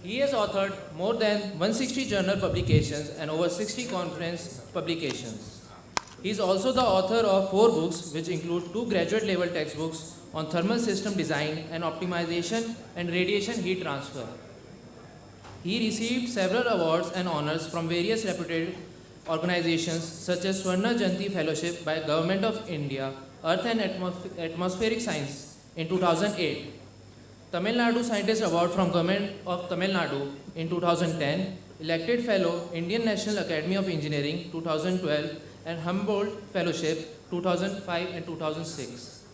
He has authored more than 160 journal publications and over 60 conference publications. He is also the author of 4 books, which include 2 graduate level textbooks on thermal system design and optimization and radiation heat transfer. He received several awards and honors from various reputed organizations such as Swarna Jayanti Fellowship by Government of India, Earth and Atmospheric Science in 2008, Tamil Nadu Scientist Award from Government of Tamil Nadu in 2010, elected Fellow, Indian National Academy of Engineering 2012, and Humboldt Fellowship 2005 and 2006.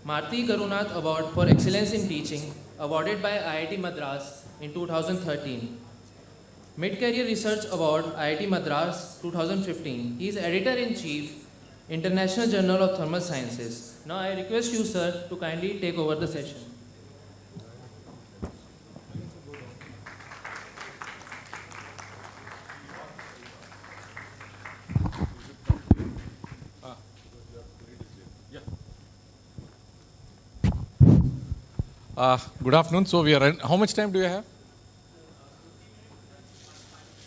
Marti Garunath Award for Excellence in Teaching, awarded by IIT Madras in 2013. Mid-Career Research Award, IIT Madras 2015. He is Editor-in-Chief, International Journal of Thermal Sciences. Now I request you, sir, to kindly take over the session. Good afternoon. So we are. How much time do you have?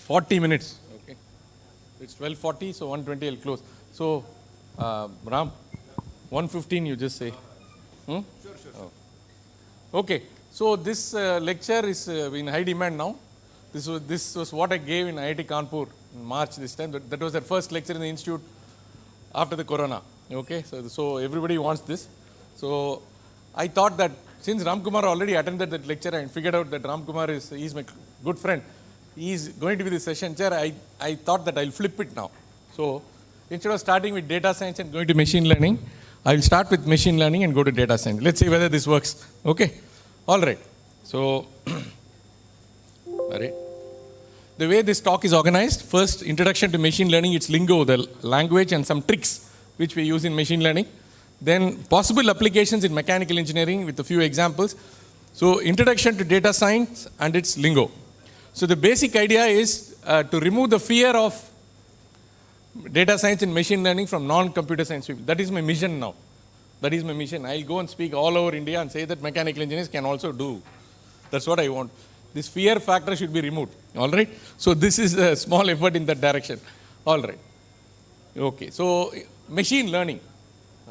40 minutes. Okay. It's 12:40, so 1:20 I'll close. So, Ram, 1:15 you just say. Sure. Oh. Okay. So this lecture is in high demand now. This was what I gave in IIT Kanpur in March this time. That was the first lecture in the institute after the corona. Okay. So everybody wants this. So I thought that since Ram Kumar already attended that lecture and figured out that Ram Kumar is my good friend, he is going to be the session chair, I thought that I'll flip it now. So instead of starting with data science and going to machine learning, I'll start with machine learning and go to data science. Let's see whether this works. Okay. All right. So, all right. The way this talk is organized, first introduction to machine learning, its lingo, the language and some tricks which we use in machine learning. Then possible applications in mechanical engineering with a few examples. So introduction to data science and its lingo. So the basic idea is to remove the fear of data science and machine learning from non-computer science people. That is my mission now. That is my mission. I'll go and speak all over India and say that mechanical engineers can also do. That's what I want. This fear factor should be removed. All right. So this is a small effort in that direction. All right. Okay. So machine learning.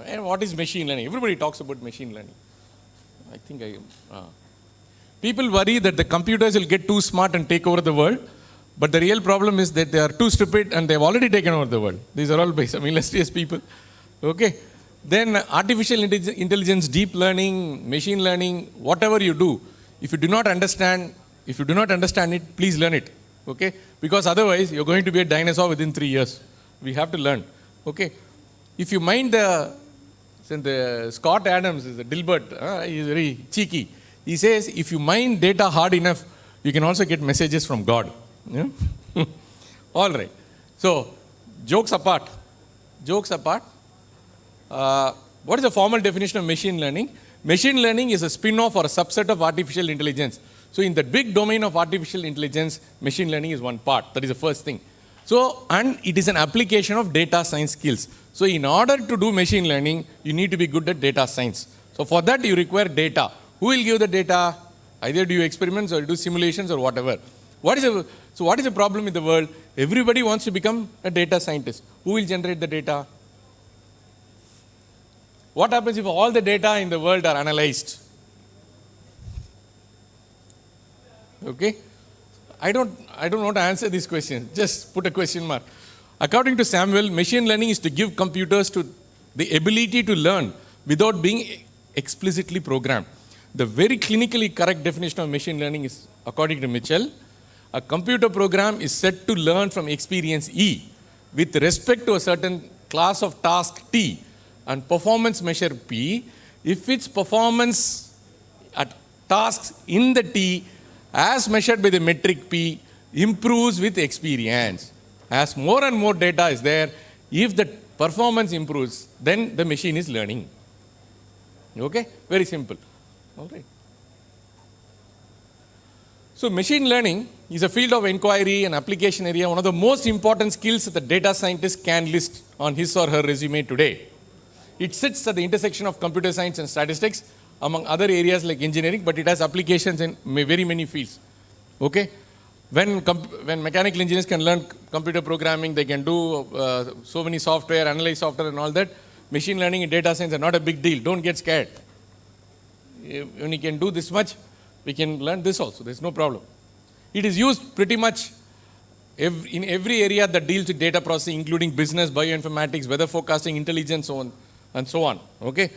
And what is machine learning? Everybody talks about machine learning. I think people worry that the computers will get too smart and take over the world. But the real problem is that they are too stupid and they've already taken over the world. These are all by some illustrious people. Okay. Then artificial intelligence, deep learning, machine learning, whatever you do, if you do not understand it, please learn it. Okay. Because otherwise you're going to be a dinosaur within 3 years. We have to learn. Okay. If you mind the Scott Adams is a Dilbert, he is very cheeky. He says, if you mine data hard enough, you can also get messages from God. Yeah? All right. So, jokes apart. What is the formal definition of machine learning? Machine learning is a spin-off or a subset of artificial intelligence. So, in the big domain of artificial intelligence, machine learning is one part. That is the first thing. So, and it is an application of data science skills. So, in order to do machine learning, you need to be good at data science. So, for that you require data. Who will give the data? Either do experiments or do simulations or whatever. So, what is the problem in the world? Everybody wants to become a data scientist. Who will generate the data? What happens if all the data in the world are analyzed? Okay. I don't want to answer this question. Just put a question mark. According to Samuel, machine learning is to give computers the ability to learn without being explicitly programmed. The very clinically correct definition of machine learning is, according to Mitchell, a computer program is set to learn from experience E with respect to a certain class of task T and performance measure P if its performance at tasks in the T as measured by the metric P improves with experience. As more and more data is there, if the performance improves, then the machine is learning. Okay? Very simple. All right. So machine learning is a field of inquiry and application area, one of the most important skills that the data scientist can list on his or her resume today. It sits at the intersection of computer science and statistics, among other areas like engineering, but it has applications in very many fields. Okay? When mechanical engineers can learn computer programming, they can do so many software, analyze software and all that. Machine learning and data science are not a big deal. Don't get scared. When you can do this much, we can learn this also. There's no problem. It is used pretty much in every area that deals with data processing, including business, bioinformatics, weather forecasting, intelligence, so on and so on. Okay?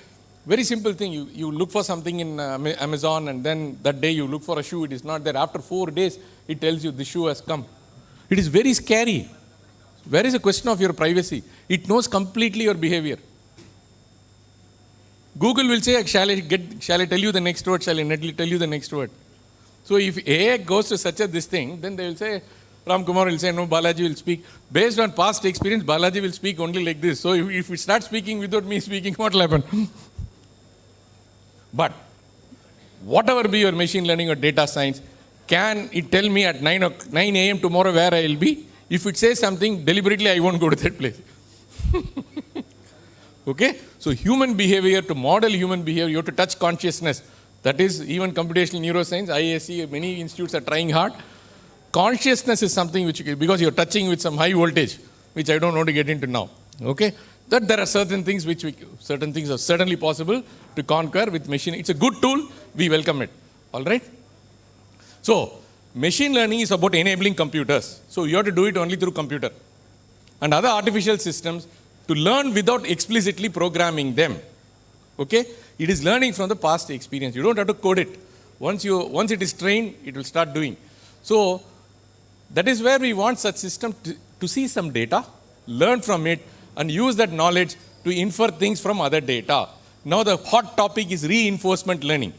Very simple thing. You look for something in Amazon, and then that day you look for a shoe. It is not there. After 4 days, it tells you the shoe has come. It is very scary. Where is the question of your privacy? It knows completely your behavior. Google will say, shall I tell you the next word? Shall I tell you the next word? So if AI goes to such a this thing, then they will say, Ram Kumar will say, no, Balaji will speak. Based on past experience, Balaji will speak only like this. So if we start speaking without me speaking, what will happen? But whatever be your machine learning or data science, can it tell me at 9 a.m. tomorrow where I will be? If it says something, deliberately I won't go to that place. Okay? So human behavior, to model human behavior, you have to touch consciousness. That is even computational neuroscience, IAC, many institutes are trying hard. Consciousness is something which, because you're touching with some high voltage, which I don't want to get into now. Okay? That there are certain things are certainly possible to conquer with machine. It's a good tool, we welcome it. All right? So, machine learning is about enabling computers. So, you have to do it only through computer and other artificial systems to learn without explicitly programming them. Okay? It is learning from the past experience. You don't have to code it. Once it is trained, it will start doing. So, that is where we want such system to see some data, learn from it, and use that knowledge to infer things from other data. Now the hot topic is reinforcement learning.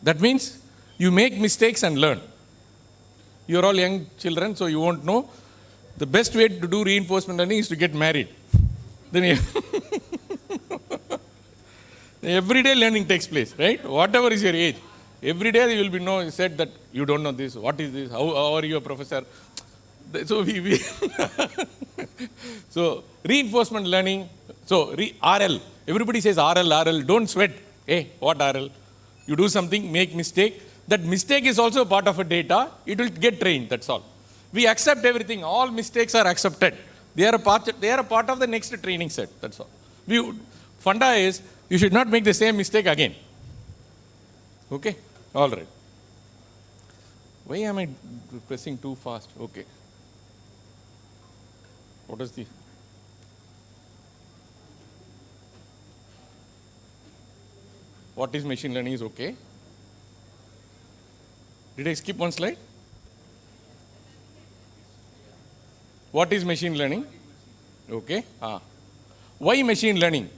That means you make mistakes and learn. You're all young children, so you won't know. The best way to do reinforcement learning is to get married. Then everyday learning takes place, right? Whatever is your age. Every day you will be said that you don't know this. What is this? How are you a professor? So so reinforcement learning. So RL. Everybody says RL. Don't sweat. Hey, what RL? You do something, make mistake. That mistake is also a part of a data. It will get trained. That's all. We accept everything. All mistakes are accepted. They are a part of the next training set. That's all. Funda is you should not make the same mistake again. Okay? All right. Why am I pressing too fast? Okay. What is the... What is machine learning is okay. Did I skip one slide? What is machine learning? Okay. Why machine learning?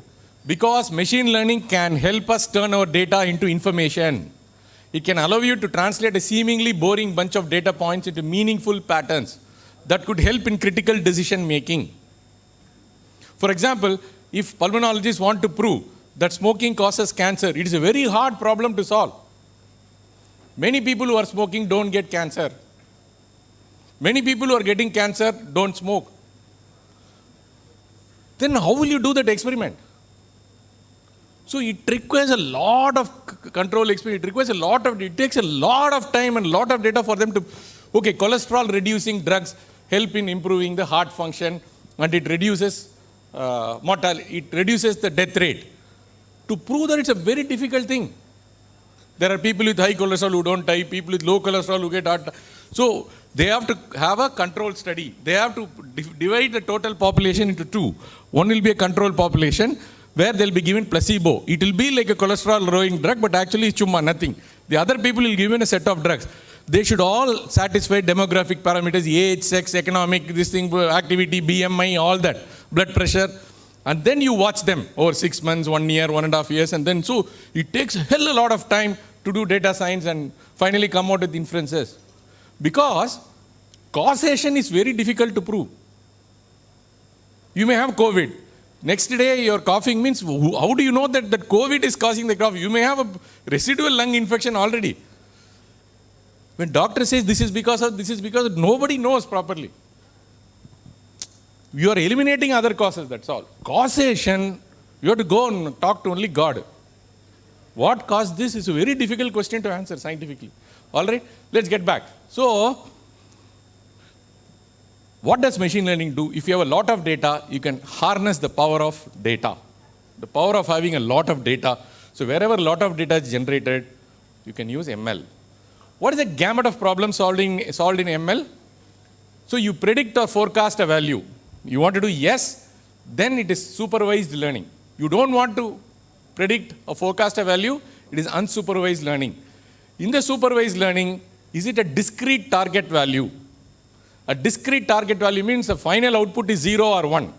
Because machine learning can help us turn our data into information. It can allow you to translate a seemingly boring bunch of data points into meaningful patterns that could help in critical decision making. For example, if pulmonologists want to prove that smoking causes cancer, it is a very hard problem to solve. Many people who are smoking don't get cancer. Many people who are getting cancer don't smoke. Then how will you do that experiment? So it requires a lot of control experience. It takes a lot of time and a lot of data for them to, okay, cholesterol reducing drugs help in improving the heart function, and it reduces mortality, it reduces the death rate. To prove that, it's a very difficult thing. There are people with high cholesterol who don't die, people with low cholesterol who get heart. So they have to have a control study. They have to divide the total population into two. One will be a control population where they'll be given placebo. It will be like a cholesterol lowering drug, but actually it's chumma, nothing. The other people will be given a set of drugs. They should all satisfy demographic parameters, age, sex, economic, this thing, activity, BMI, all that, blood pressure. And then you watch them over 6 months, 1 year, 1.5 years, and then so it takes a hell of a lot of time to do data science and finally come out with inferences. Because causation is very difficult to prove. You may have COVID. Next day you're coughing means, how do you know that COVID is causing the cough? You may have a residual lung infection already. When doctor says this is because nobody knows properly. You are eliminating other causes, that's all. Causation, you have to go and talk to only God. What caused this is a very difficult question to answer scientifically. All right, let's get back. So, what does machine learning do? If you have a lot of data, you can harness the power of data. The power of having a lot of data. So, wherever a lot of data is generated, you can use ML. What is the gamut of problems solved in ML? So, you predict or forecast a value. You want to do yes, then it is supervised learning. You don't want to predict or forecast a value, it is unsupervised learning. In the supervised learning, is it a discrete target value? A discrete target value means the final output is 0 or 1.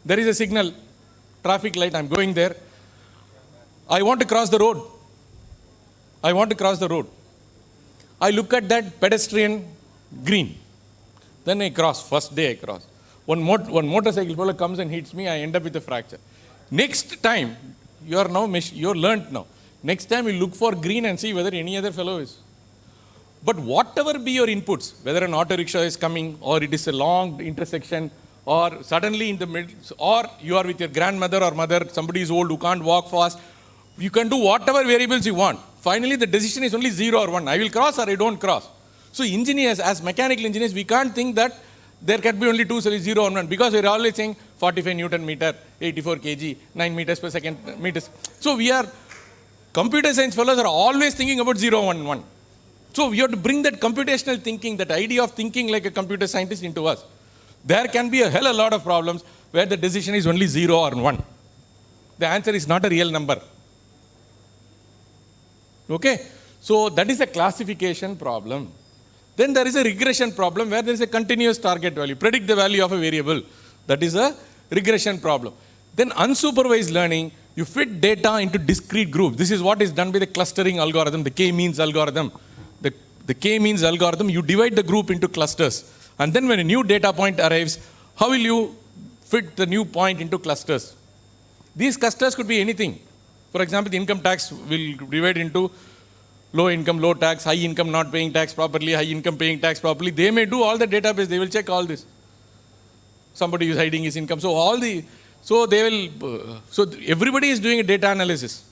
There is a signal, traffic light, I'm going there. I want to cross the road. I want to cross the road. I look at that pedestrian green. Then I cross, first day I cross. One motorcycle fellow comes and hits me, I end up with a fracture. Next time, you're learnt now. Next time you look for green and see whether any other fellow is. But whatever be your inputs, whether an auto rickshaw is coming, or it is a long intersection, or suddenly in the middle, or you are with your grandmother or mother, somebody is old who can't walk fast, you can do whatever variables you want. Finally, the decision is only 0 or 1. I will cross or I don't cross. So engineers, as mechanical engineers, we can't think that there can be only 2, 0 or 1, because we're always saying 45 Newton meter, 84 kg, 9 meters per second meters. So computer science fellows are always thinking about 0, 1, 1. So we have to bring that computational thinking, that idea of thinking like a computer scientist into us. There can be a hell of a lot of problems where the decision is only 0 or 1. The answer is not a real number. Okay? So that is a classification problem. Then there is a regression problem where there is a continuous target value. Predict the value of a variable. That is a regression problem. Then unsupervised learning, you fit data into discrete groups. This is what is done by the clustering algorithm, the k-means algorithm. The k-means algorithm, you divide the group into clusters. And then when a new data point arrives, how will you fit the new point into clusters? These clusters could be anything. For example, the income tax will divide into low income, low tax, high income not paying tax properly, high income paying tax properly. They may do all the database, they will check all this. Somebody is hiding his income. So everybody is doing a data analysis.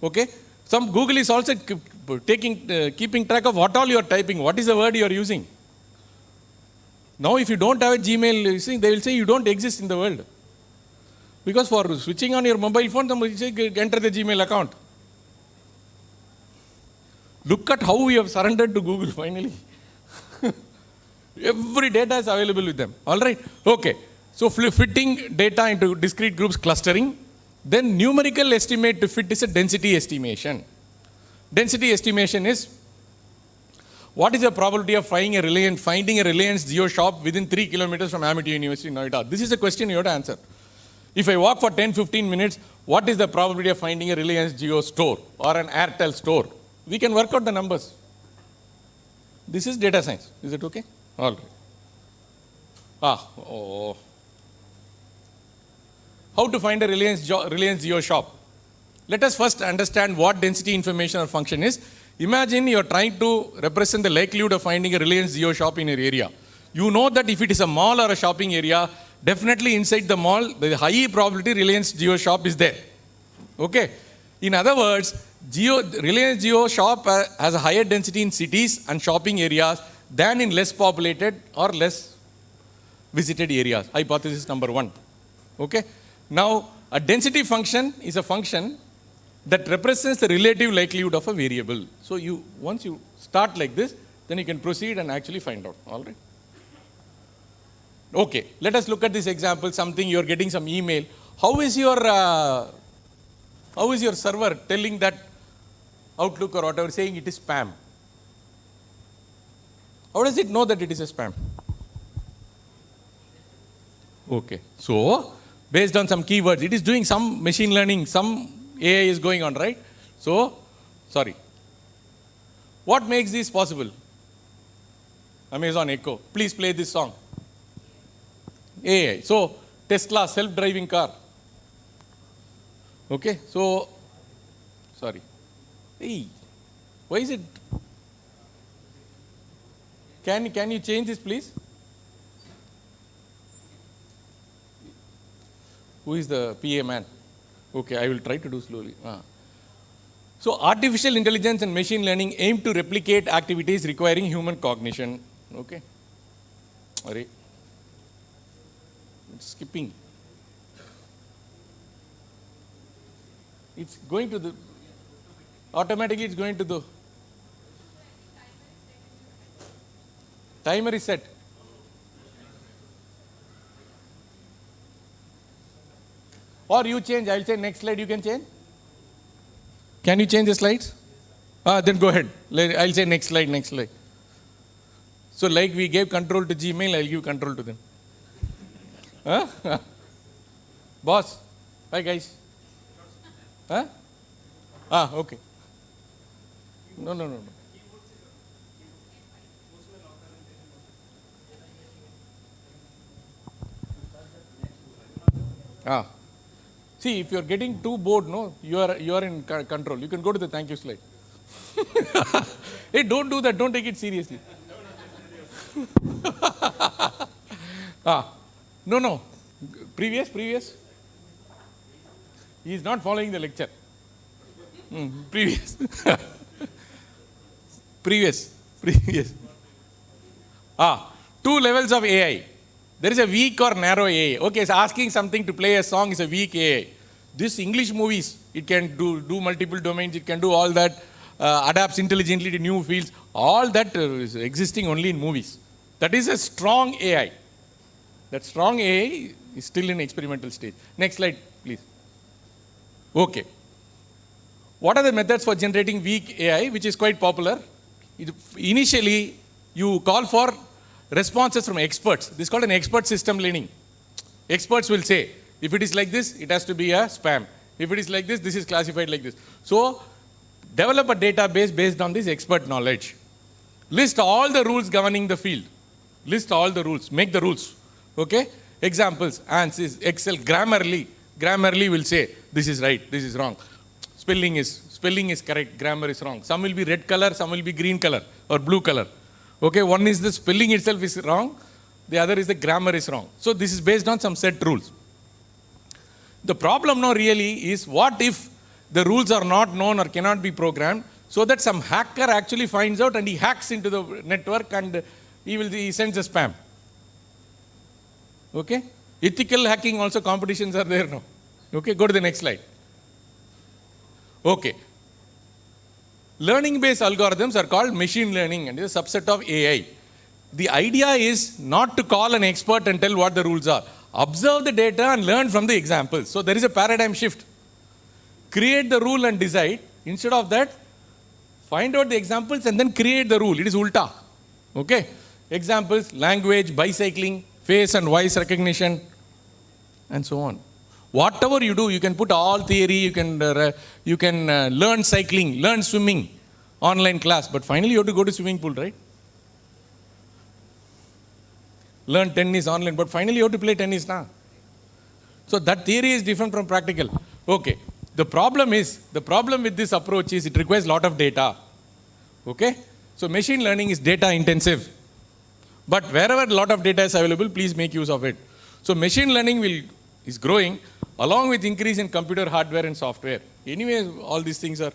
Okay? Google is also keeping track of what all you are typing, what is the word you are using. Now if you don't have a Gmail, they will say you don't exist in the world. Because for switching on your mobile phone, somebody say enter the Gmail account. Look at how we have surrendered to Google finally. Every data is available with them. All right? Okay. So fitting data into discrete groups, clustering. Then numerical estimate to fit is a density estimation. Density estimation is what is the probability of finding a Reliance Jio shop within 3 kilometers from Amity University, Noida? This is a question you have to answer. If I walk for 10-15 minutes, what is the probability of finding a Reliance Jio store or an Airtel store? We can work out the numbers. This is data science. Is it okay? All right. How to find a Reliance Jio shop? Let us first understand what density information or function is. Imagine you are trying to represent the likelihood of finding a Reliance Jio shop in your area. You know that if it is a mall or a shopping area, definitely inside the mall, the high probability Reliance Jio shop is there. Okay? In other words, Reliance Jio shop has a higher density in cities and shopping areas than in less populated or less visited areas. Hypothesis number 1. Okay? Now, a density function is a function that represents the relative likelihood of a variable. So once you start like this, then you can proceed and actually find out. All right? Okay, let us look at this example. Something you are getting some email. How is your server telling that Outlook or whatever, saying it is spam? How does it know that it is a spam? Okay, so based on some keywords, it is doing some machine learning, some AI is going on, right? So, sorry. What makes this possible? Amazon Echo. Please play this song. AI. So, Tesla, self-driving car. Okay, so, sorry. Hey, why is it? Can you change this, please? Who is the PA man? Okay, I will try to do slowly. So artificial intelligence and machine learning aim to replicate activities requiring human cognition. Okay. Array. It's skipping. It's going to the, automatically it's going to the, timer is set. Or you change, I will say next slide you can change. Can you change the slides? Then go ahead. I'll say next slide, next slide. So like we gave control to Gmail, I'll give control to them. Huh? Boss, hi guys. Huh? Okay. No. See, if you are getting too bored, no, you are in control. You can go to the thank you slide. Hey, don't do that. Don't take it seriously. No. Previous. He is not following the lecture. Previous. Previous. 2 levels of AI. There is a weak or narrow AI. Okay, so asking something to play a song is a weak AI. This English movies, it can do multiple domains, it can do all that, adapts intelligently to new fields. All that is existing only in movies. That is a strong AI. That strong AI is still in experimental stage. Next slide, please. Okay. What are the methods for generating weak AI, which is quite popular? Initially, you call for responses from experts. This is called an expert system learning. Experts will say, if it is like this, it has to be a spam. If it is like this, this is classified like this. So, develop a database based on this expert knowledge. List all the rules governing the field. List all the rules. Make the rules. Okay? Examples. ANSYS, Excel, Grammarly will say, this is right, this is wrong. Spelling is correct, grammar is wrong. Some will be red color, some will be green color or blue color. Okay, one is the spelling itself is wrong, the other is the grammar is wrong. So this is based on some set rules. The problem now really is, what if the rules are not known or cannot be programmed, so that some hacker actually finds out and he hacks into the network and he sends a spam. Okay? Ethical hacking also competitions are there now. Okay, go to the next slide. Okay. Learning-based algorithms are called machine learning and is a subset of AI. The idea is not to call an expert and tell what the rules are. Observe the data and learn from the examples. So there is a paradigm shift. Create the rule and decide. Instead of that, find out the examples and then create the rule. It is ulta. Okay? Examples, language, bicycling, face and voice recognition, and so on. Whatever you do, you can put all theory, you can learn cycling, learn swimming, online class, but finally you have to go to swimming pool, right? Learn tennis online, but finally you have to play tennis now. So that theory is different from practical. Okay. The problem with this approach is it requires a lot of data. Okay? So machine learning is data intensive. But wherever a lot of data is available, please make use of it. So machine learning is growing along with increase in computer hardware and software. Anyway, all these things are,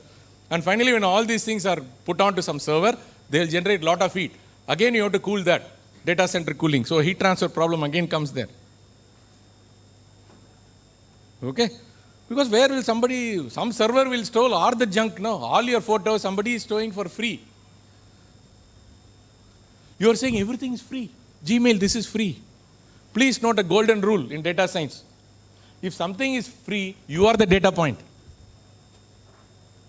and finally when all these things are put onto some server, they'll generate a lot of heat. Again, you have to cool that, data center cooling. So heat transfer problem again comes there. Okay? Because where will some server will store all the junk, no? All your photos, somebody is storing for free. You are saying everything is free. Gmail, this is free. Please note a golden rule in data science. If something is free, you are the data point.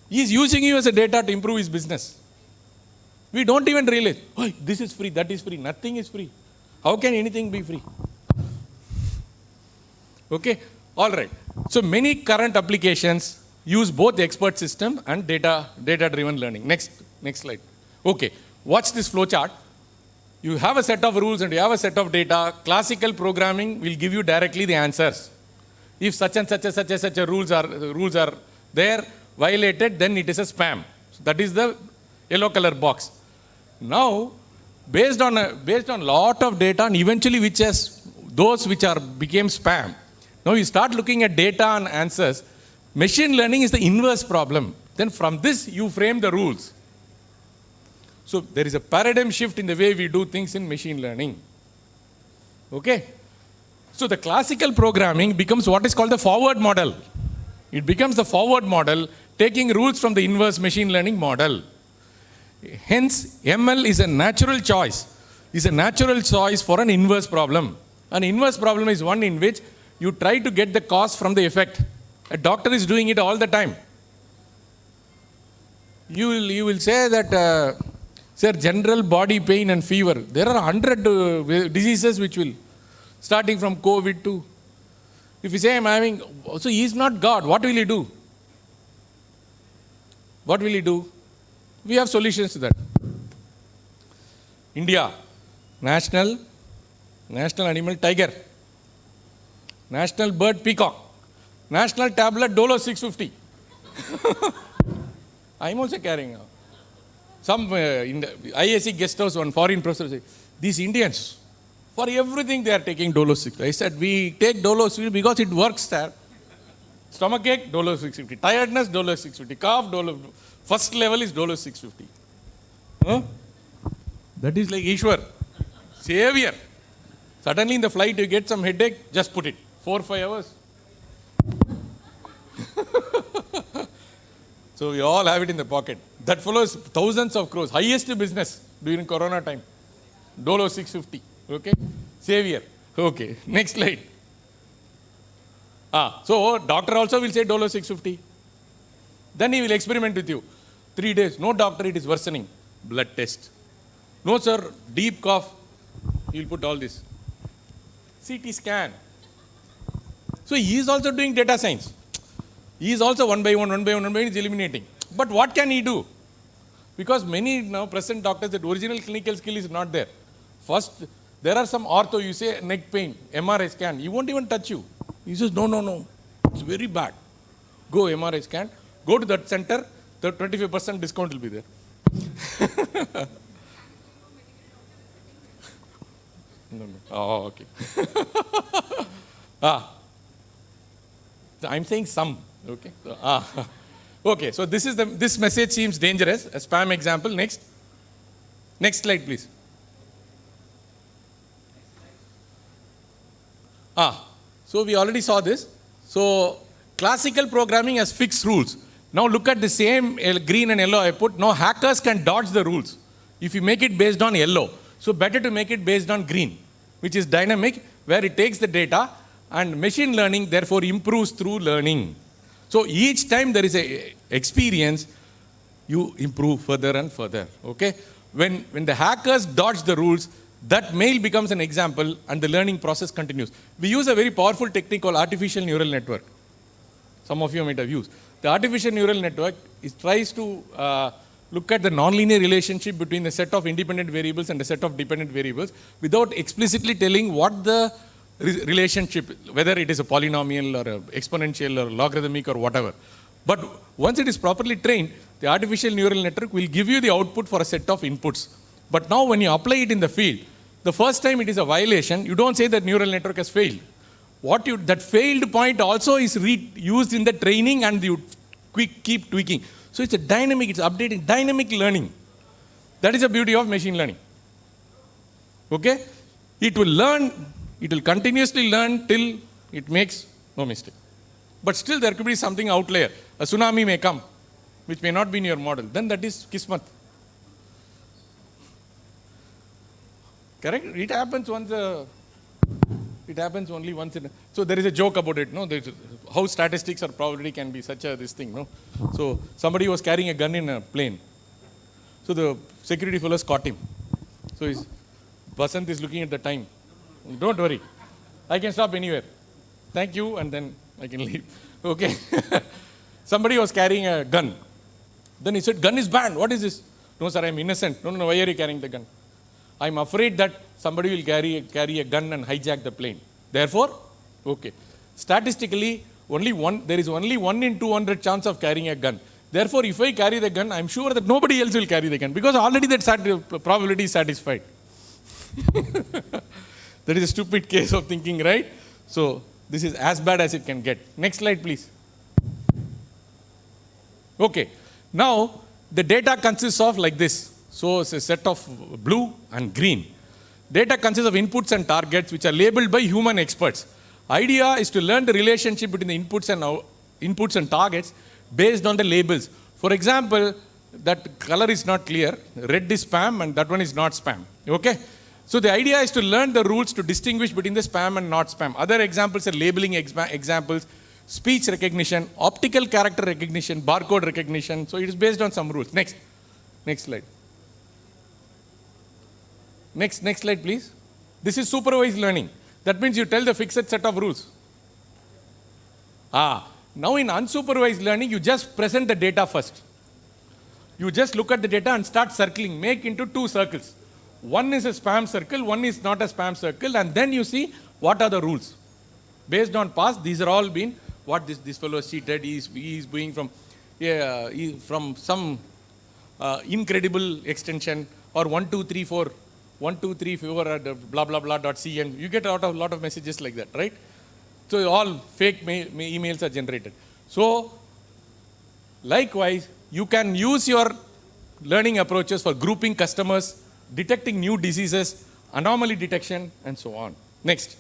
He is using you as a data to improve his business. We don't even realize, oh, this is free, that is free. Nothing is free. How can anything be free? Okay, all right. So many current applications use both expert system and data-driven learning. Next slide. Okay, watch this flow chart. You have a set of rules and you have a set of data. Classical programming will give you directly the answers. If such and such a rules are there, violated, then it is a spam. So that is the yellow color box. Now, based on lot of data and eventually those which became spam. Now you start looking at data and answers. Machine learning is the inverse problem. Then from this, you frame the rules. So there is a paradigm shift in the way we do things in machine learning. Okay? So the classical programming becomes what is called the forward model. It becomes the forward model, taking rules from the inverse machine learning model. Hence, ML is a natural choice. Is a natural choice for an inverse problem. An inverse problem is one in which you try to get the cause from the effect. A doctor is doing it all the time. You will say that, sir, general body pain and fever. There are 100 diseases which will, starting from COVID to, if you say I'm having, so he is not God, what will he do? What will he do? We have solutions to that. India, national animal tiger, national bird peacock, national tablet Dolo 650. I'm also carrying now. Some in the IAC guest house, one foreign professor said, these Indians, for everything they are taking Dolo 650. I said, we take Dolo 650 because it works there. Stomachache, Dolo 650. Tiredness, Dolo 650. Cough, Dolo. First level is Dolo 650. Huh? That is like Ishwar, savior. Suddenly in the flight you get some headache, just put it. 4-5 hours. So we all have it in the pocket. That follows thousands of crores. Highest business during Corona time. Dolo 650. Okay? Savior. Okay. Next slide. So doctor also will say Dolo 650. Then he will experiment with you. 3 days. No doctor, it is worsening. Blood test. No sir, deep cough. He will put all this. CT scan. So he is also doing data science. He is also one by one is eliminating. But what can he do? Because many now present doctors, that original clinical skill is not there. First, there are some ortho, you say neck pain, MRI scan. He won't even touch you. He says, no. It's very bad. Go MRI scan. Go to that center, the 25% discount will be there. No. Oh, okay. I'm saying some. Okay. Okay. So this message seems dangerous. A spam example. Next slide, please. So we already saw this. So classical programming has fixed rules. Now look at the same green and yellow I put. Now hackers can dodge the rules if you make it based on yellow. So better to make it based on green, which is dynamic, where it takes the data, and machine learning therefore improves through learning. So each time there is a experience, you improve further and further. Okay? When the hackers dodge the rules, that mail becomes an example and the learning process continues. We use a very powerful technique called artificial neural network. Some of you might have used. The artificial neural network tries to look at the nonlinear relationship between a set of independent variables and a set of dependent variables without explicitly telling what the relationship, whether it is a polynomial or a exponential or logarithmic or whatever. But once it is properly trained, the artificial neural network will give you the output for a set of inputs. But now when you apply it in the field, the first time it is a violation, you don't say that neural network has failed. That failed point also is used in the training and you keep tweaking. So it's a dynamic, it's updating, dynamic learning. That is the beauty of machine learning. Okay? It will learn, it will continuously learn till it makes no mistake. But still there could be something outlier. A tsunami may come, which may not be in your model. Then that is kismat. Correct? It happens once. It happens only once in. So there is a joke about it. No, how statistics or probability can be such a this thing. No, so somebody was carrying a gun in a plane. So the security fellows caught him. So Basant is looking at the time. Don't worry, I can stop anywhere. Thank you, and then I can leave. Okay. Somebody was carrying a gun. Then he said, "Gun is banned. What is this?" "No, sir, I am innocent." "No. Why are you carrying the gun?" "I am afraid that somebody will carry a gun and hijack the plane. Therefore, okay. Statistically, there is only 1 in 200 chance of carrying a gun. Therefore, if I carry the gun, I am sure that nobody else will carry the gun because already that probability is satisfied." That is a stupid case of thinking, right? So this is as bad as it can get. Next slide, please. Okay. Now, the data consists of like this. So, it's a set of blue and green. Data consists of inputs and targets which are labeled by human experts. Idea is to learn the relationship between the inputs and targets based on the labels. For example, that color is not clear. Red is spam and that one is not spam. Okay? So the idea is to learn the rules to distinguish between the spam and not spam. Other examples are labeling examples, speech recognition, optical character recognition, barcode recognition. So it is based on some rules. Next slide. Next slide, please. This is supervised learning. That means you tell the fixed set of rules. Now in unsupervised learning, you just present the data first. You just look at the data and start circling, make into two circles. One is a spam circle, one is not a spam circle, and then you see what are the rules. Based on past, these are all been what this fellow has cheated, he is doing from some incredible extension, or 1234 blah blah blah .cn. You get a lot of messages like that, right? So all fake emails are generated. So likewise, you can use your learning approaches for grouping customers, detecting new diseases, anomaly detection, and so on. Next.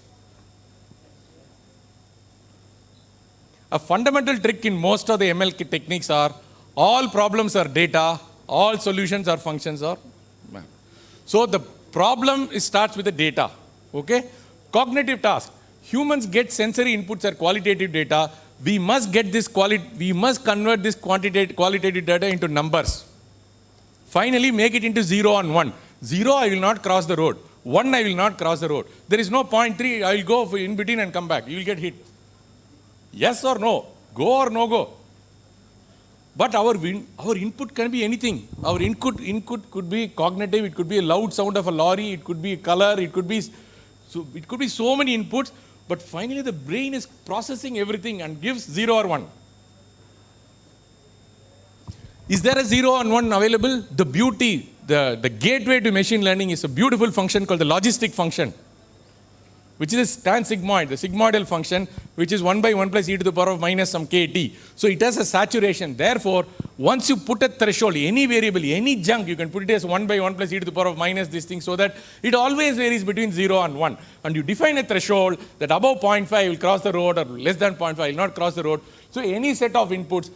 A fundamental trick in most of the ML techniques are all problems are data, all solutions are functions or map. So the problem starts with the data. Okay? Cognitive task. Humans get sensory inputs or qualitative data. We must get this we must convert this qualitative data into numbers. Finally, make it into 0 and 1. 0, I will not cross the road. 1, I will not cross the road. There is no 0.3, I will go in between and come back. You will get hit. Yes or no? Go or no go? But our input can be anything. Our input could be cognitive, it could be a loud sound of a lorry, it could be a color, it could be so many inputs, but finally the brain is processing everything and gives 0 or 1. Is there a 0 and 1 available? The beauty, the gateway to machine learning is a beautiful function called the logistic function, which is a tan sigmoid, the sigmoidal function, which is 1 by 1 plus e to the power of minus some kt. So it has a saturation. Therefore, once you put a threshold, any variable, any junk, you can put it as 1 by 1 plus e to the power of minus this thing, so that it always varies between 0 and 1. And you define a threshold that above 0.5 will cross the road, or less than 0.5 will not cross the road. So any set of inputs,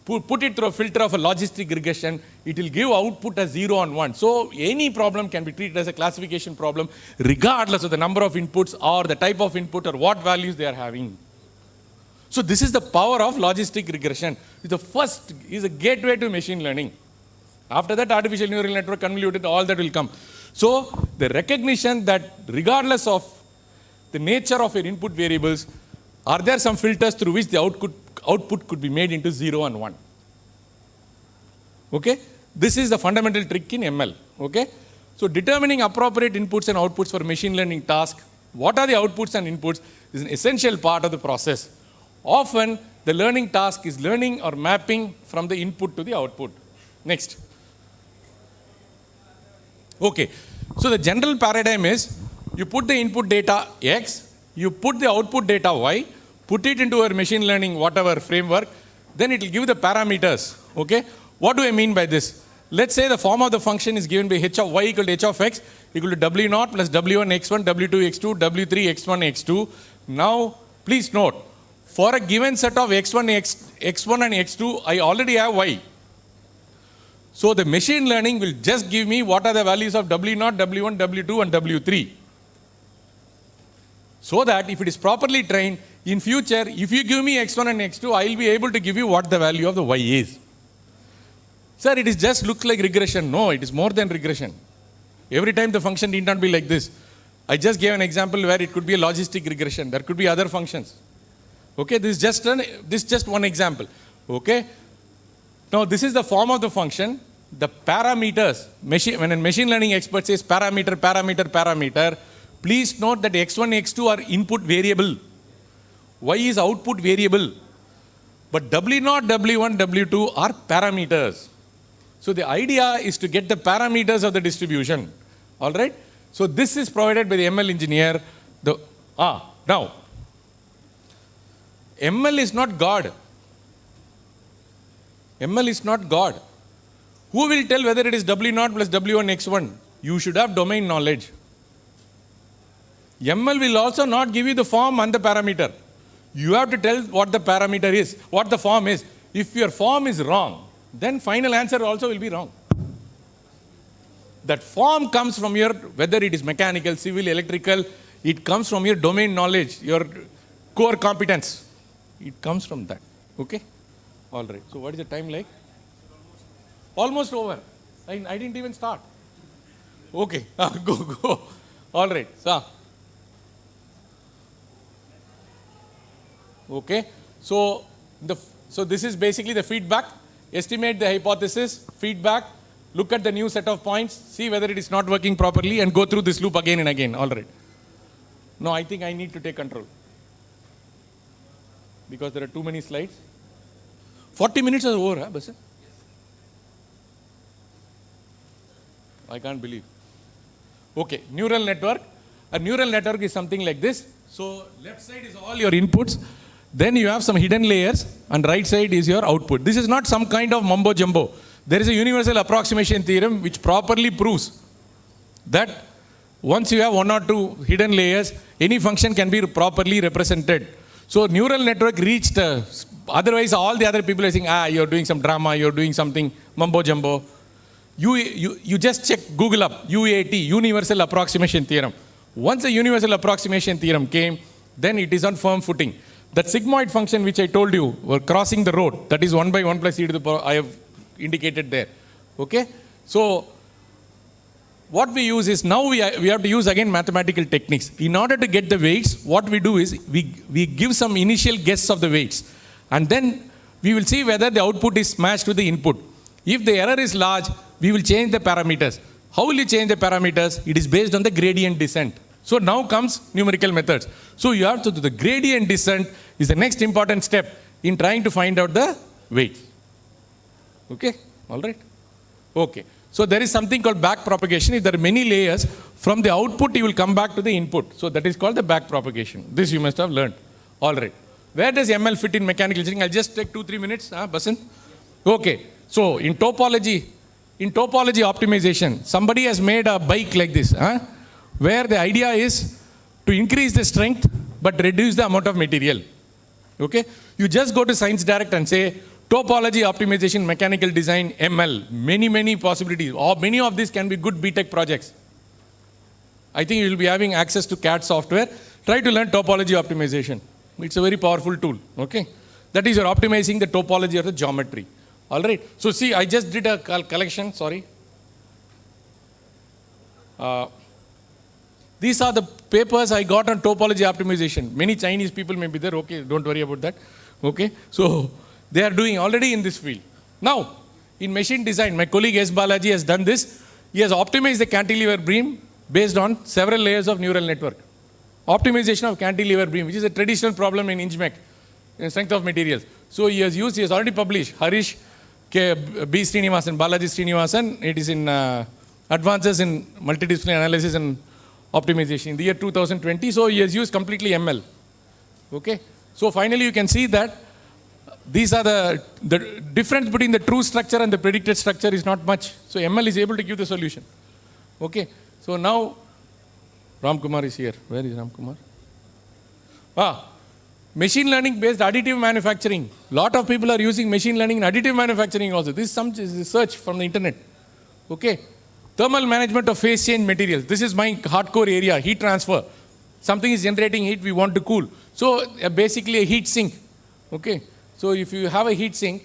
put it through a filter of a logistic regression, it will give output as 0 and 1. So any problem can be treated as a classification problem regardless of the number of inputs or the type of input or what values they are having. So this is the power of logistic regression. The first is a gateway to machine learning. After that, artificial neural network, convoluted, all that will come. So the recognition that regardless of the nature of your input variables, are there some filters through which the output could be made into 0 and 1. Okay? This is the fundamental trick in ML. Okay? So determining appropriate inputs and outputs for machine learning task, what are the outputs and inputs, is an essential part of the process. Often, the learning task is learning or mapping from the input to the output. Next. Okay. So the general paradigm is, you put the input data X, you put the output data Y, put it into our machine learning, whatever framework, then it will give the parameters. Okay? What do I mean by this? Let's say the form of the function is given by h of y equal to h of x equal to w0 plus w1 x1, w2 x2, w3 x1 x2. Now, please note, for a given set of x1 and x2, I already have y. So the machine learning will just give me what are the values of w0, w1, w2 and w3. So that if it is properly trained, in future, if you give me x1 and x2, I will be able to give you what the value of the y is. Sir, it is just looks like regression. No, it is more than regression. Every time the function need not be like this. I just gave an example where it could be a logistic regression. There could be other functions. Okay, this is just one example. Okay. Now, this is the form of the function. The parameters, when a machine learning expert says parameter, please note that x1, x2 are input variable. Y is output variable. But W0, W1, W2 are parameters. So the idea is to get the parameters of the distribution. All right? So this is provided by the ML engineer. Now, ML is not God. ML is not God. Who will tell whether it is W0 plus W1 X1? You should have domain knowledge. ML will also not give you the form and the parameter. You have to tell what the parameter is, what the form is. If your form is wrong, then final answer also will be wrong. That form comes from your, whether it is mechanical, civil, electrical, it comes from your domain knowledge, your core competence. It comes from that. Okay? All right. So what is the time like? Almost over. I didn't even start. Okay. Go. All right. Okay. So this is basically the feedback. Estimate the hypothesis, feedback, look at the new set of points, see whether it is not working properly, and go through this loop again and again. All right. No, I think I need to take control because there are too many slides. 40 minutes are over, huh, Basan? I can't believe. Okay, neural network. A neural network is something like this. So left side is all your inputs. Then you have some hidden layers, and right side is your output. This is not some kind of mumbo jumbo. There is a universal approximation theorem which properly proves that once you have one or two hidden layers, any function can be properly represented. So neural network reached, otherwise all the other people are saying, you're doing some drama, you're doing something mumbo jumbo. You just check, Google up, UAT, Universal Approximation Theorem. Once the Universal Approximation Theorem came, then it is on firm footing. That sigmoid function which I told you, were crossing the road, that is 1 by 1 plus e to the power, I have indicated there. Okay? So, what we use is, now we have to use again mathematical techniques. In order to get the weights, what we do is, we give some initial guess of the weights. And then, we will see whether the output is matched to the input. If the error is large, we will change the parameters. How will you change the parameters? It is based on the gradient descent. So now comes numerical methods. So you have to do the gradient descent is the next important step in trying to find out the weight. Okay? All right? Okay. So there is something called back propagation. If there are many layers, from the output you will come back to the input. So that is called the back propagation. This you must have learned. All right. Where does ML fit in mechanical engineering? I'll just take 2-3 minutes. Basan? Okay. So in topology optimization, somebody has made a bike like this, where the idea is to increase the strength but reduce the amount of material. Okay? You just go to Science Direct and say, topology optimization, mechanical design, ML, many possibilities. Or many of these can be good BTech projects. I think you will be having access to CAD software. Try to learn topology optimization. It's a very powerful tool. Okay? That is, you're optimizing the topology or the geometry. All right. So see, I just did a collection. Sorry. These are the papers I got on topology optimization. Many Chinese people may be there. Okay, don't worry about that. Okay. So they are doing already in this field. Now, in machine design, my colleague S. Balaji has done this. He has optimized the cantilever beam based on several layers of neural network. Optimization of cantilever beam, which is a traditional problem in InchMech, in strength of materials. So he has already published, Harish B. Srinivasan, Balaji Srinivasan, it is in Advances in Multidisciplinary Analysis and Optimization in the year 2020. So he has used completely ML. Okay. So finally you can see that these are the difference between the true structure and the predicted structure is not much. So ML is able to give the solution. Okay. So now Ram Kumar is here. Where is Ram Kumar? Machine learning based additive manufacturing. Lot of people are using machine learning in additive manufacturing also. This is some research from the internet. Okay. Thermal management of phase change materials. This is my hardcore area, heat transfer. Something is generating heat, we want to cool. So basically a heat sink. Okay. So if you have a heat sink,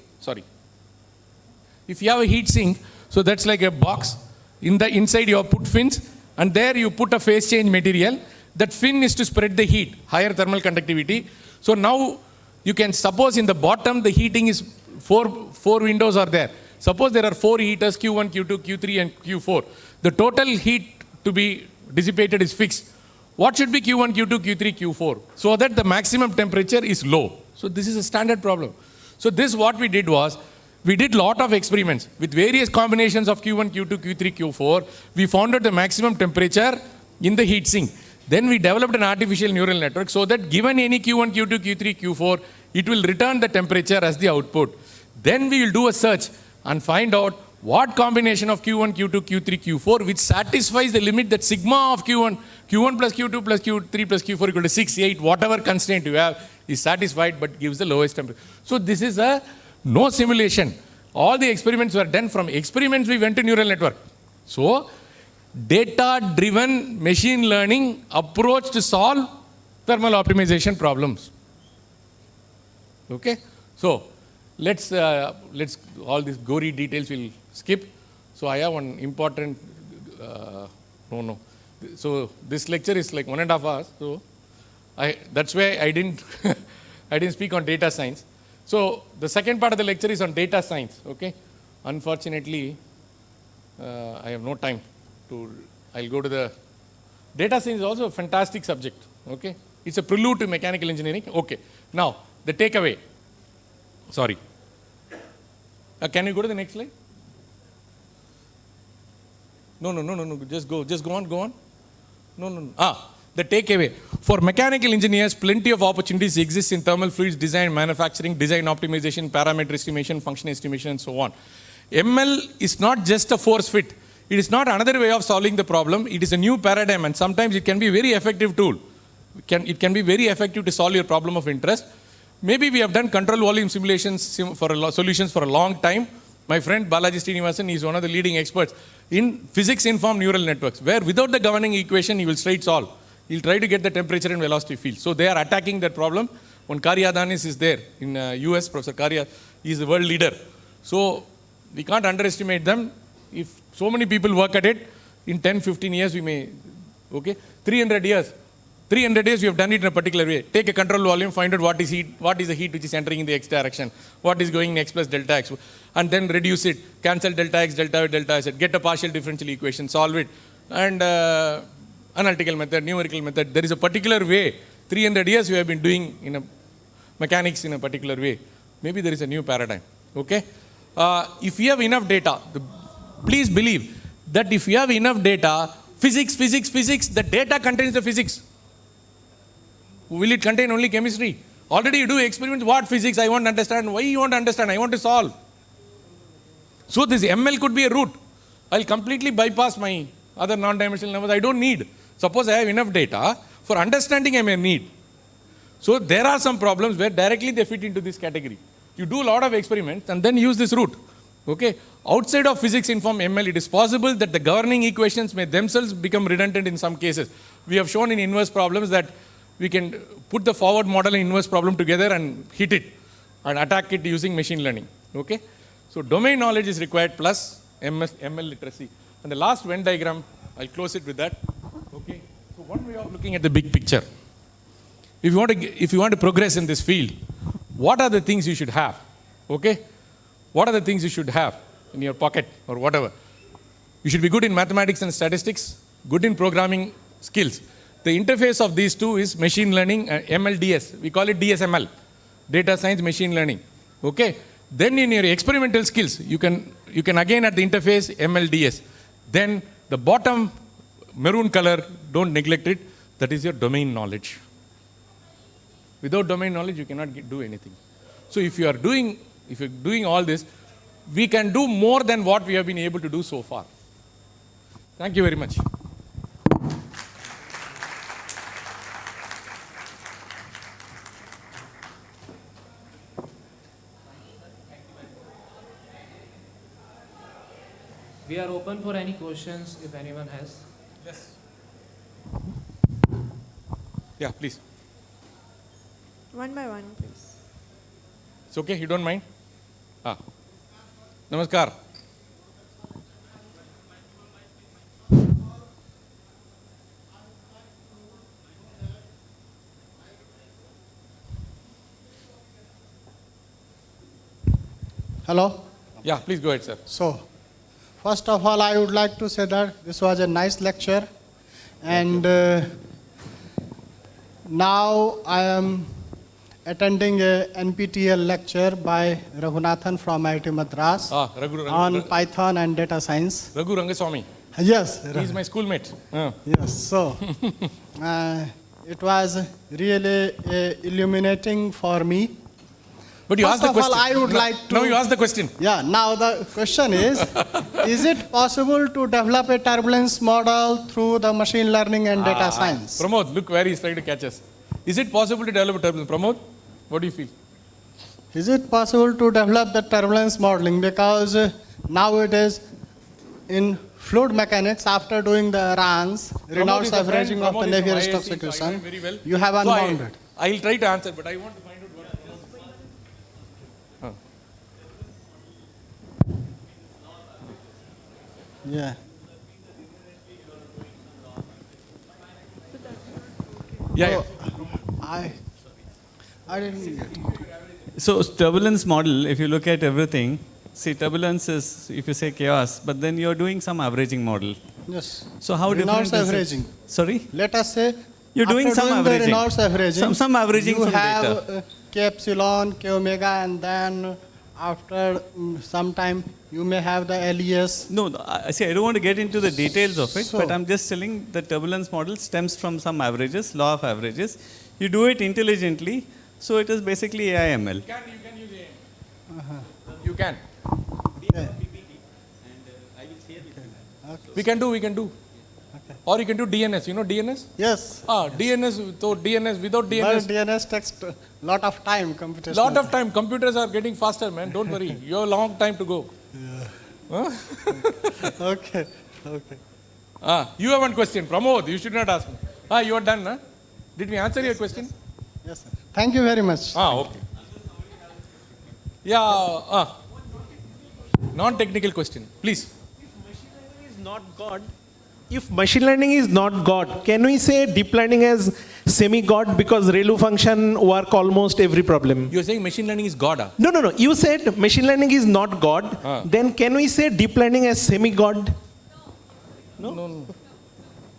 so that's like a box. In the inside you have put fins, and there you put a phase change material. That fin is to spread the heat, higher thermal conductivity. So now you can suppose in the bottom the heating is four windows are there. Suppose there are 4 heaters, Q1, Q2, Q3 and Q4. The total heat to be dissipated is fixed. What should be Q1, Q2, Q3, Q4? So that the maximum temperature is low. So this is a standard problem. So this what we did was, we did lot of experiments with various combinations of Q1, Q2, Q3, Q4. We found out the maximum temperature in the heat sink. Then we developed an artificial neural network so that given any Q1, Q2, Q3, Q4, it will return the temperature as the output. Then we will do a search and find out what combination of Q1, Q2, Q3, Q4 which satisfies the limit that sigma of Q1 plus Q2 plus Q3 plus Q4 equal to 6, 8, whatever constraint you have is satisfied but gives the lowest temperature. So this is a no simulation. All the experiments were done. From experiments we went to neural network. So data-driven machine learning approach to solve thermal optimization problems. Okay? So let's all these gory details we'll skip. So I have one important, So this lecture is like 1.5 hours. So that's why I didn't, I didn't speak on data science. So the second part of the lecture is on data science. Okay? Unfortunately, I have no time to, I'll go to the, data science is also a fantastic subject. Okay? It's a prelude to mechanical engineering. Okay. Now, the takeaway. Sorry. Can you go to the next slide? No. Just go on. No. The takeaway. For mechanical engineers, plenty of opportunities exist in thermal fluids design, manufacturing, design optimization, parameter estimation, function estimation, and so on. ML is not just a force fit. It is not another way of solving the problem. It is a new paradigm, and sometimes it can be a very effective tool. It can be very effective to solve your problem of interest. Maybe we have done control volume simulations for solutions for a long time. My friend Balaji Srinivasan is one of the leading experts in physics-informed neural networks, where without the governing equation, he will straight solve. He'll try to get the temperature and velocity field. So they are attacking that problem. One Karya Adanis is there in US, Professor Karya, he is the world leader. So we can't underestimate them. If so many people work at it, in 10, 15 years we may, okay, 300 years we have done it in a particular way. Take a control volume, find out what is the heat which is entering in the x direction, what is going in x plus delta x, and then reduce it, cancel delta x, delta y, delta z, get a partial differential equation, solve it, and analytical method, numerical method. There is a particular way. 300 years we have been doing in a mechanics in a particular way. Maybe there is a new paradigm. Okay? If you have enough data, please believe that if you have enough data, physics, the data contains the physics. Will it contain only chemistry? Already you do experiments. What physics? I want to understand. Why you want to understand? I want to solve. So this ML could be a route. I'll completely bypass my other non-dimensional numbers. I don't need. Suppose I have enough data. For understanding I may need. So there are some problems where directly they fit into this category. You do a lot of experiments and then use this route. Okay? Outside of physics-informed ML, it is possible that the governing equations may themselves become redundant in some cases. We have shown in inverse problems that we can put the forward model and inverse problem together and hit it and attack it using machine learning. Okay? So domain knowledge is required plus ML literacy. And the last Venn diagram, I'll close it with that. Okay? So one way of looking at the big picture. If you want to progress in this field, what are the things you should have? Okay? What are the things you should have in your pocket or whatever? You should be good in mathematics and statistics, good in programming skills. The interface of these two is machine learning and MLDS. We call it DSML, data science machine learning. Okay? Then in your experimental skills, you can again at the interface MLDS. Then the bottom maroon color, don't neglect it, that is your domain knowledge. Without domain knowledge, you cannot do anything. So if you're doing all this, we can do more than what we have been able to do so far. Thank you very much. We are open for any questions if anyone has. Yes. Yeah, please. One by one, please. It's okay, you don't mind? Namaskar. Hello. Yeah, please go ahead, sir. So, first of all, I would like to say that this was a nice lecture, and now I am attending a NPTEL lecture by Raghunathan from IIT Madras on Python and data science. Raghu Rangaswamy. Yes. He is my schoolmate. Yes. So, it was really illuminating for me. But you asked the First of all, question. I would like to. No, you asked the question. Yeah, now the question is it possible to develop a turbulence model through the machine learning and data science? Pramod, look where he's trying to catch us. Is it possible to develop a turbulence? Pramod, what do you feel? Is it possible to develop the turbulence modeling? Because nowadays, in fluid mechanics, after doing the runs, Reynolds averaging of the Navier Stokes equation, you have unbounded. I'll try to answer, but I want to find out what Pramod. Yeah. Yeah. I didn't get it. So turbulence model, if you look at everything, see turbulence is, if you say chaos, but then you're doing some averaging model. Yes. So how Reynolds different is averaging. it? Sorry? Let us say You're doing after some doing averaging. the Reynolds averaging. Some averaging you from have data. K epsilon, K omega, and then after some time you may have the LES. No, see, I don't want to get into the details of it, So- but I'm just telling the turbulence model stems from some averages, law of averages. You do it intelligently, so it is basically AIML. You can use AM. You can. Yeah. We can do. Okay. Or you can do DNS. You know DNS? Yes. DNS, without But DNS, DNS takes a lot of time, computational. lot of time. Computers are getting faster, man. Don't worry. You have a long time to go. Okay. You have one question. Pramod, you should not ask me. You are done, huh? Did we answer your question? Yes, sir. Thank you very much. Okay. Yeah. Non-technical question, please. Is not God. If machine learning is not God, can we say deep learning as semi-God because ReLU function work almost every problem? You are saying machine learning is God, huh? No. You said machine learning is not God. Then can we say deep learning as semi-God? No.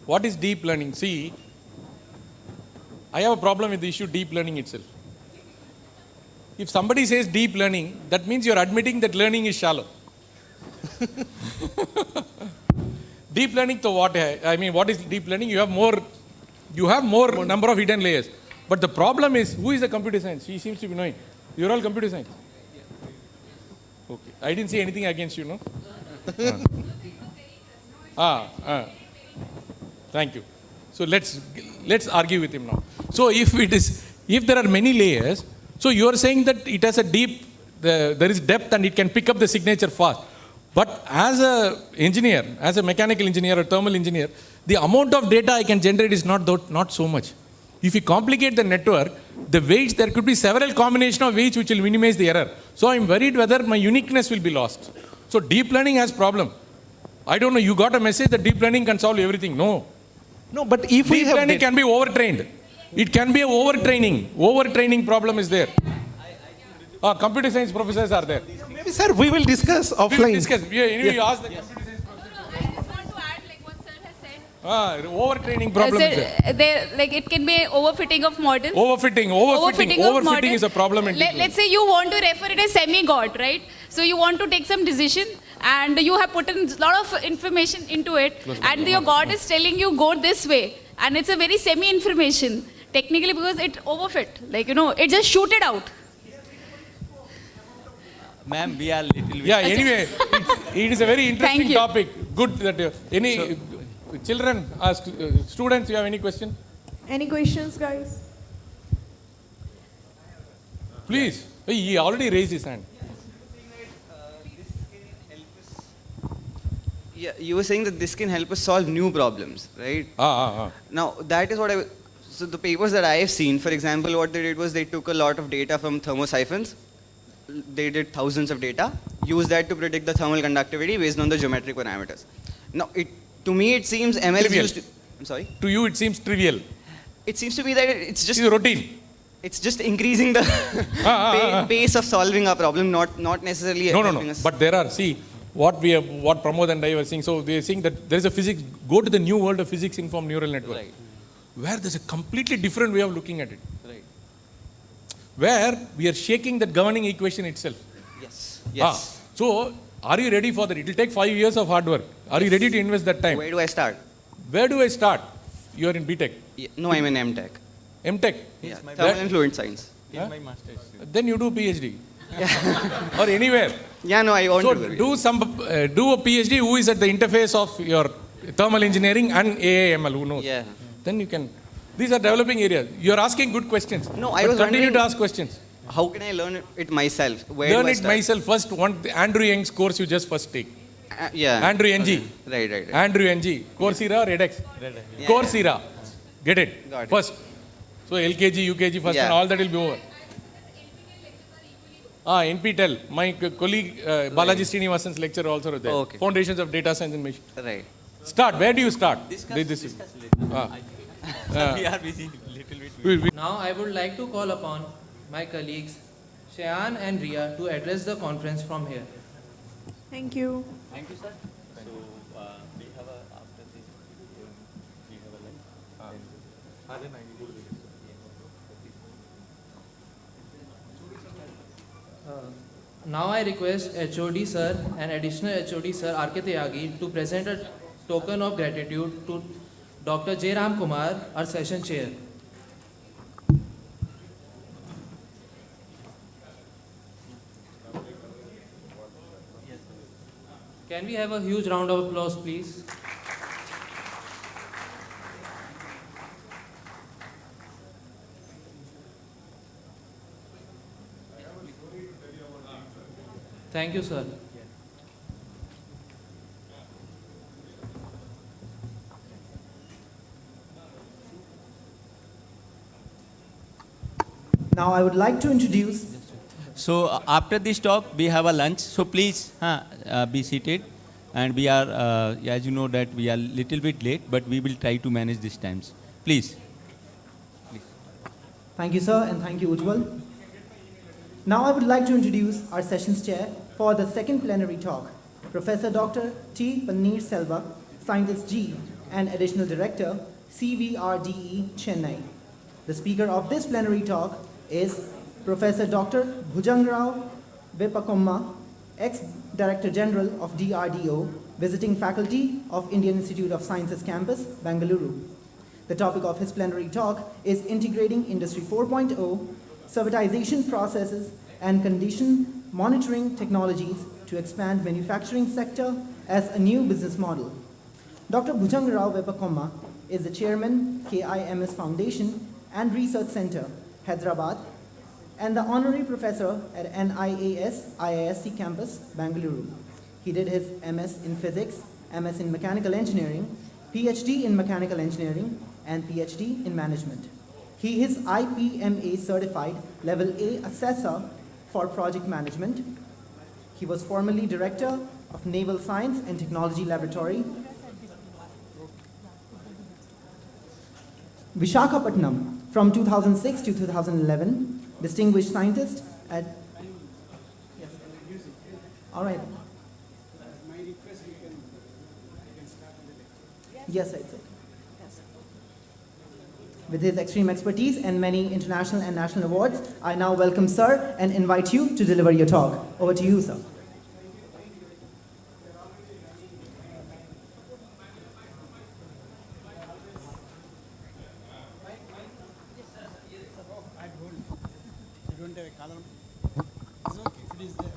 What is deep learning? See, I have a problem with the issue deep learning itself. If somebody says deep learning, that means you're admitting that learning is shallow. Deep learning to what? I mean, what is deep learning? You have more number of hidden layers. But the problem is, who is the computer science? He seems to be knowing. You're all computer science. Okay. I didn't say anything against you, no? Thank you. So let's argue with him now. So if there are many layers, so you are saying that it has a there is depth and it can pick up the signature fast. But as a mechanical engineer or thermal engineer, the amount of data I can generate is not so much. If you complicate the network, the weights, there could be several combinations of weights which will minimize the error. So I'm worried whether my uniqueness will be lost. So deep learning has problem. I don't know, you got a message that deep learning can solve everything. No. No, but if we Deep have learning can be overtrained. It can be a overtraining. Overtraining problem is there. Computer science professors are there. maybe sir, we will discuss We will offline. discuss. Anyway, you ask the computer science professors. I just want to add like what sir has said. Overtraining problem is there. Like it can be overfitting of model. Overfitting is a problem in deep learning. Let's say you want to refer it as semi-God, right? So you want to take some decision and you have put in a lot of information into it and your God is telling you go this way and it's a very semi-information technically because it overfit. Like, it just shoot it out. Ma'am, we are little bit. Yeah, anyway, it is a very interesting Thank you. topic. Good that children, students, you have any question? Any questions, guys? Please. He already raised his hand. Yeah, you were saying that this can help us solve new problems, right? Now, that is what so the papers that I have seen, for example, what they did was they took a lot of data from thermosiphons. They did thousands of data, used that to predict the thermal conductivity based on the geometric parameters. Now, to me, it seems ML is Trivial. used to, I'm sorry? To you, it seems trivial. It seems to be that it's just It's routine. it's just increasing the pace of solving a problem, not necessarily helping us. But there are, what Pramod and I were saying, so they are saying that there is a physics, go to the new world of physics informed neural network, Right. where there's a completely different way of looking at it. Right. Where we are shaking that governing equation itself. Yes. So, are you ready for that? It will take 5 years of hard work. Are you ready to invest that time? Where do I start? Where do I start? You are in BTech. No, I'm in MTech. MTech. Yeah, thermal and fluid science. Huh? my master's. Then you do PhD. Or anywhere. Yeah, no, I want So to. do a PhD who is at the interface of your thermal engineering and AAML, who knows? Yeah. Then you can. These are developing areas. You are asking good questions. No, I but was continue wondering- to ask questions. How can I learn it myself? Where Learn do I it start? myself first. Andrew Yang's course you just first take. Yeah. Andrew NG. Okay. Right. Andrew NG. Coursera or edX? Yeah. Coursera. Get it? Got it. First. So LKG, UKG first Yeah. and all that will be over. NPTEL. My colleague Balaji Srinivasan's lecture also was there. Okay. Foundations of Data Science and Machine. Right. Start. Where do you start? Discuss we are busy little bit. Now I would like to call upon my colleagues Shayan and Ria to address the conference from here. Thank you. Thank you, sir. So we have after this, we have a lunch. Now I request HOD sir and additional HOD sir R.K. Tyagi to present a token of gratitude to Dr. J. Ram Kumar, our session chair. Can we have a huge round of applause, please? Thank you, sir. Now I would like to introduce. So after this talk, we have a lunch. So please be seated. And we are, as you know, that we are little bit late, but we will try to manage these times. Please. Thank you, sir, and thank you, Ujjwal. Now I would like to introduce our sessions chair for the second plenary talk, Professor Dr. T. Paneer Selva, Scientist G, and Additional Director, CVRDE, Chennai. The speaker of this plenary talk is Professor Dr. Bhujangrao Vepakomma, ex-Director General of DRDO, visiting faculty of Indian Institute of Sciences Campus, Bengaluru. The topic of his plenary talk is Integrating Industry 4.0, Servitization Processes and Condition Monitoring Technologies to Expand Manufacturing Sector as a New Business Model. Dr. Bhujangrao Vepakomma is the Chairman, KIMS Foundation and Research Center, Hyderabad, and the Honorary Professor at NIAS IISc Campus, Bengaluru. He did his MS in Physics, MS in Mechanical Engineering, PhD in Mechanical Engineering, and PhD in Management. He is IPMA certified Level A Assessor for Project Management. He was formerly Director of Naval Science and Technology Laboratory, Vishakhapatnam, from 2006 to 2011, Distinguished Scientist at... Yes. All right. Yes, I said. With his extreme expertise and many international and national awards, I now welcome Sir and invite you to deliver your talk. Over to you, sir. You don't have a column. It's okay. If it is there.